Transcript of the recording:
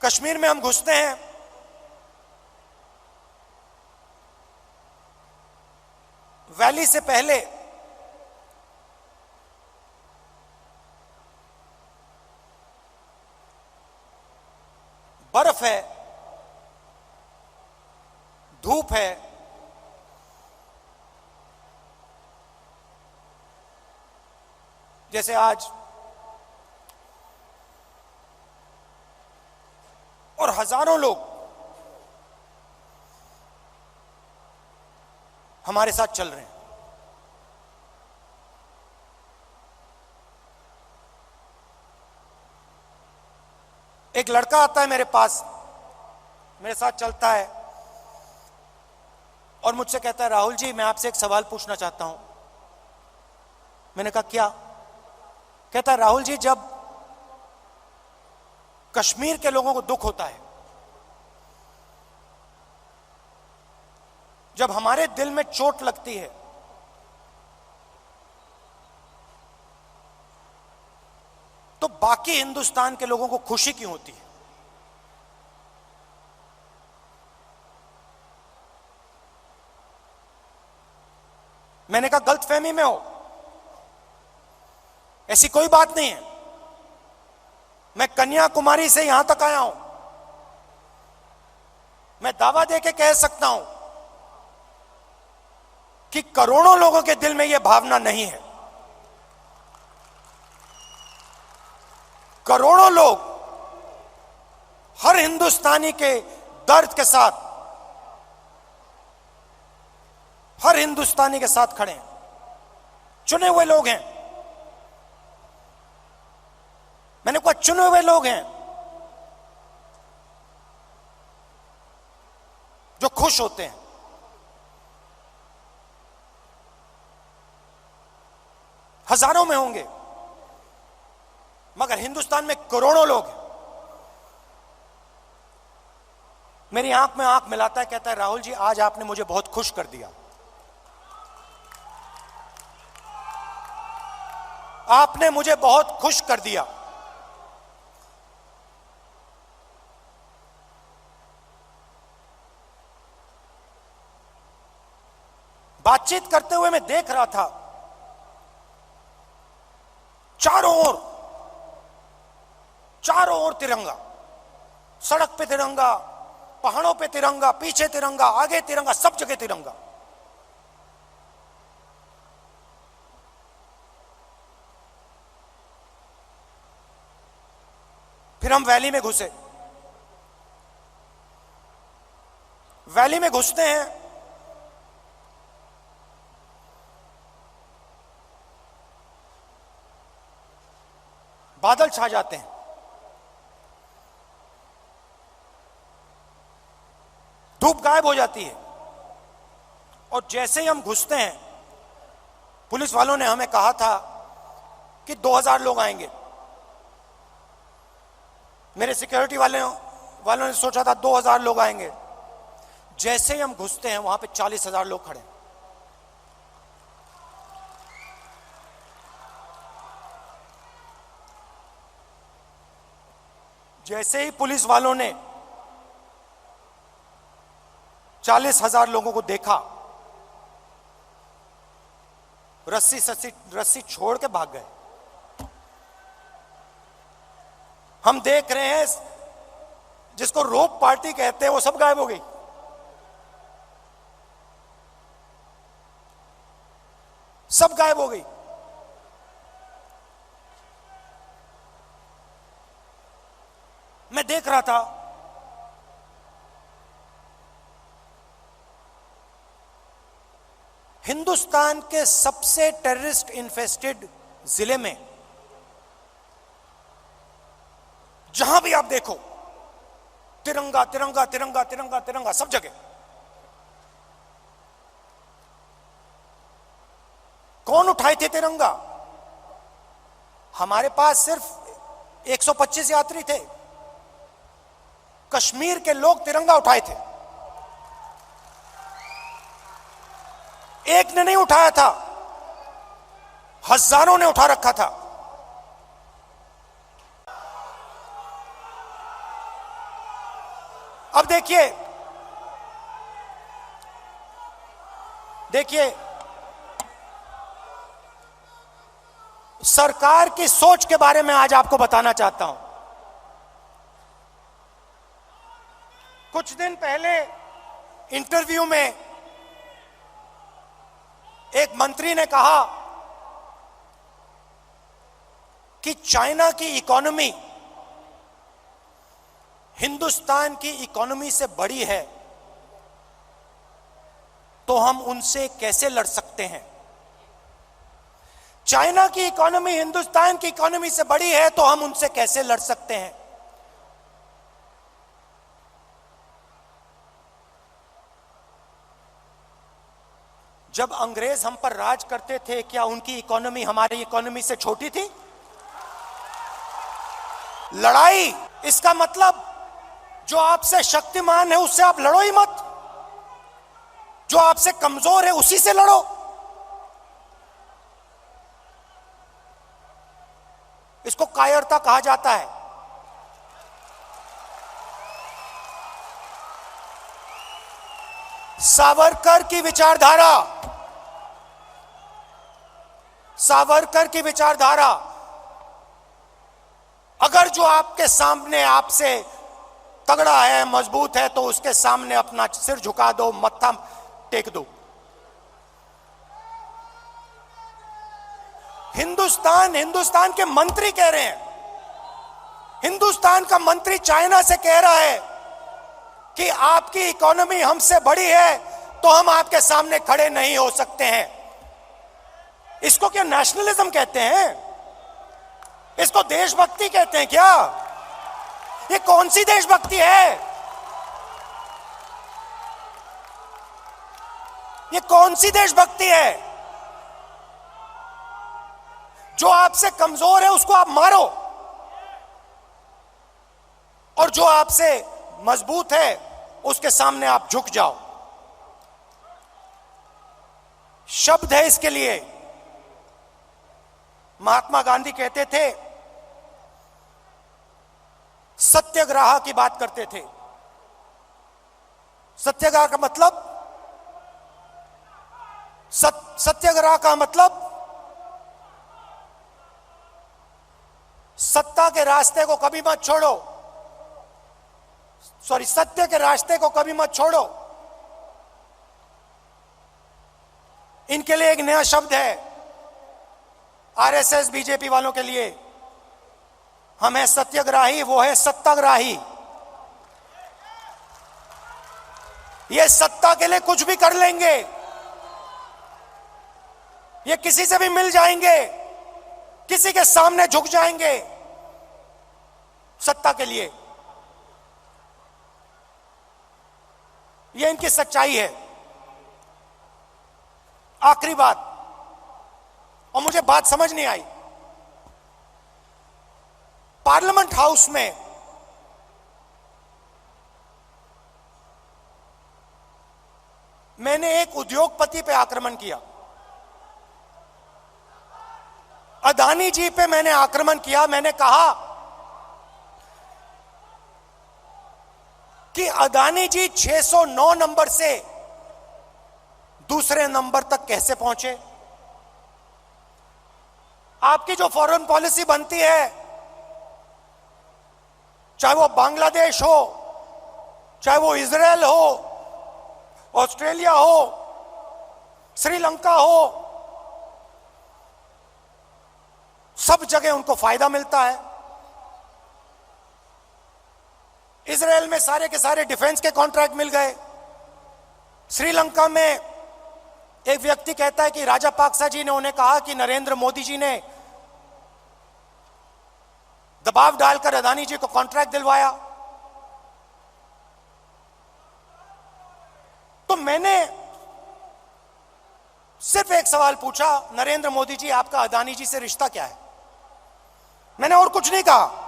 कश्मीर में हम घुसते हैं, वैली से पहले बर्फ है, धूप है, जैसे आज, और हजारों लोग हमारे साथ चल रहे हैं। एक लड़का आता है मेरे पास, मेरे साथ चलता है और मुझसे कहता है, राहुल जी मैं आपसे एक सवाल पूछना चाहता हूं। मैंने कहा क्या? कहता है, राहुल जी जब कश्मीर के लोगों को दुख होता है, जब हमारे दिल में चोट लगती है, तो बाकी हिंदुस्तान के लोगों को खुशी क्यों होती है? मैंने कहा गलतफहमी में हो, ऐसी कोई बात नहीं है। मैं कन्याकुमारी से यहां तक आया हूं, मैं दावा दे के कह सकता हूं कि करोड़ों लोगों के दिल में यह भावना नहीं है। करोड़ों लोग हर हिंदुस्तानी के दर्द के साथ, हर हिंदुस्तानी के साथ खड़े हैं, चुने हुए लोग हैं। मैंने कहा चुने हुए लोग हैं जो खुश होते हैं। हजारों में होंगे, मगर हिंदुस्तान में करोड़ों लोग हैं। मेरी आंख में आंख मिलाता है, कहता है, राहुल जी आज आपने मुझे बहुत खुश कर दिया, आपने मुझे बहुत खुश कर दिया। बातचीत करते हुए मैं देख रहा था, चारों ओर तिरंगा, सड़क पे तिरंगा, पहाड़ों पे तिरंगा, पीछे तिरंगा, आगे तिरंगा, सब जगह तिरंगा। फिर हम वैली में घुसे। वैली में घुसते हैं, बादल छा जाते हैं, धूप गायब हो जाती है, और जैसे ही हम घुसते हैं, पुलिस वालों ने हमें कहा था कि 2000 लोग आएंगे। मेरे सिक्योरिटी वालों ने सोचा था 2000 लोग आएंगे। जैसे ही हम घुसते हैं, वहां पे 40,000 लोग खड़े हैं। जैसे ही पुलिस वालों ने 40,000 लोगों को देखा, रस्सी छोड़ के भाग गए। हम देख रहे हैं, जिसको रोप पार्टी कहते हैं, वो सब गायब हो गई। सब गायब हो गई। मैं देख रहा था, हिंदुस्तान के सबसे टेररिस्ट इन्फेस्टेड जिले में जहां भी आप देखो, तिरंगा तिरंगा तिरंगा तिरंगा तिरंगा, सब जगह। कौन उठाए थे तिरंगा? हमारे पास सिर्फ 125 यात्री थे, कश्मीर के लोग तिरंगा उठाए थे। एक ने नहीं उठाया था, हजारों ने उठा रखा था। अब देखिए सरकार की सोच के बारे में आज आपको बताना चाहता हूं। कुछ दिन पहले इंटरव्यू में एक मंत्री ने कहा कि चाइना की इकोनॉमी हिंदुस्तान की इकोनॉमी से बड़ी है, तो हम उनसे कैसे लड़ सकते हैं। चाइना की इकोनॉमी हिंदुस्तान की इकोनॉमी से बड़ी है, तो हम उनसे कैसे लड़ सकते हैं। जब अंग्रेज हम पर राज करते थे, क्या उनकी इकोनॉमी हमारी इकोनॉमी से छोटी थी? लड़ाई, इसका मतलब जो आपसे शक्तिमान है उससे आप लड़ो ही मत, जो आपसे कमजोर है उसी से लड़ो। इसको कायरता कहा जाता है। सावरकर की विचारधारा, अगर जो आपके सामने आपसे तगड़ा है, मजबूत है, तो उसके सामने अपना सिर झुका दो, मत्था टेक दो। हिंदुस्तान के मंत्री कह रहे हैं, हिंदुस्तान का मंत्री चाइना से कह रहा है कि आपकी इकोनॉमी हमसे बड़ी है, तो हम आपके सामने खड़े नहीं हो सकते हैं। इसको क्या नेशनलिज्म कहते हैं? इसको देशभक्ति कहते हैं क्या? ये कौन सी देशभक्ति है? ये कौन सी देशभक्ति है? जो आपसे कमजोर है उसको आप मारो, और जो आपसे मजबूत है उसके सामने आप झुक जाओ। शब्द है इसके लिए। महात्मा गांधी कहते थे, सत्याग्रह की बात करते थे। सत्याग्रह का मतलब, सत्याग्रह का मतलब सत्ता के रास्ते को कभी मत छोड़ो, सत्य के रास्ते को कभी मत छोड़ो। इनके लिए एक नया शब्द है आरएसएस बीजेपी वालों के लिए। हम है सत्याग्रही, वो है सत्ताग्राही। ये सत्ता के लिए कुछ भी कर लेंगे, ये किसी से भी मिल जाएंगे, किसी के सामने झुक जाएंगे सत्ता के लिए। ये इनकी सच्चाई है। आखिरी बात, और मुझे बात समझ नहीं आई, पार्लियामेंट हाउस में मैंने एक उद्योगपति पे आक्रमण किया, अदानी जी पे मैंने आक्रमण किया। मैंने कहा कि अदानी जी 609 नंबर से दूसरे नंबर तक कैसे पहुंचे। आपकी जो फॉरेन पॉलिसी बनती है, चाहे वो बांग्लादेश हो, चाहे वो इजराइल हो, ऑस्ट्रेलिया हो, श्रीलंका हो, सब जगह उनको फायदा मिलता है। इजराइल में सारे के सारे डिफेंस के कॉन्ट्रैक्ट मिल गए। श्रीलंका में एक व्यक्ति कहता है कि राजापाक्सा जी ने उन्हें कहा कि नरेंद्र मोदी जी ने दबाव डालकर अदानी जी को कॉन्ट्रैक्ट दिलवाया। तो मैंने सिर्फ एक सवाल पूछा, नरेंद्र मोदी जी, आपका अदानी जी से रिश्ता क्या है? मैंने और कुछ नहीं कहा।